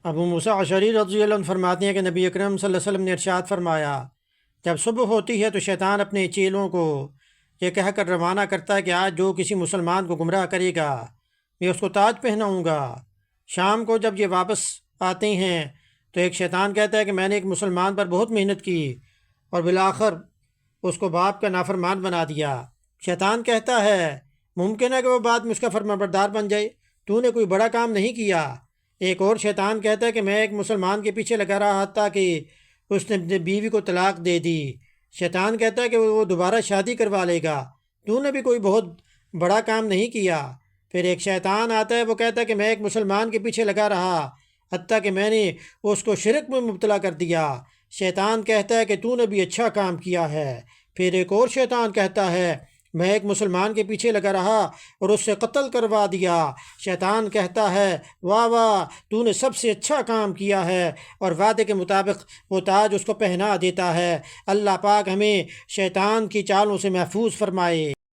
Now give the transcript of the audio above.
ابو موسیٰ اشعری رضی اللہ عنہ فرماتے ہیں کہ نبی اکرم صلی اللہ علیہ وسلم نے ارشاد فرمایا، جب صبح ہوتی ہے تو شیطان اپنے چیلوں کو یہ کہہ کر روانہ کرتا ہے کہ آج جو کسی مسلمان کو گمراہ کرے گا میں اس کو تاج پہناؤں گا۔ شام کو جب یہ واپس آتے ہیں تو ایک شیطان کہتا ہے کہ میں نے ایک مسلمان پر بہت محنت کی اور بالآخر اس کو باپ کا نافرمان بنا دیا۔ شیطان کہتا ہے ممکن ہے کہ وہ بعد میں اس کا فرمانبردار بن جائے، تو نے کوئی بڑا کام نہیں کیا۔ ایک اور شیطان کہتا ہے کہ میں ایک مسلمان کے پیچھے لگا رہا تھا کہ اس نے اپنی بیوی کو طلاق دے دی۔ شیطان کہتا ہے کہ وہ دوبارہ شادی کروا لے گا، تو نے بھی کوئی بہت بڑا کام نہیں کیا۔ پھر ایک شیطان آتا ہے، وہ کہتا ہے کہ میں ایک مسلمان کے پیچھے لگا رہا حتیٰ کہ میں نے اس کو شرک میں مبتلا کر دیا۔ شیطان کہتا ہے کہ تو نے بھی اچھا کام کیا ہے۔ پھر ایک اور شیطان کہتا ہے میں ایک مسلمان کے پیچھے لگا رہا اور اس سے قتل کروا دیا۔ شیطان کہتا ہے واہ واہ تو نے سب سے اچھا کام کیا ہے، اور وعدے کے مطابق وہ تاج اس کو پہنا دیتا ہے۔ اللہ پاک ہمیں شیطان کی چالوں سے محفوظ فرمائے۔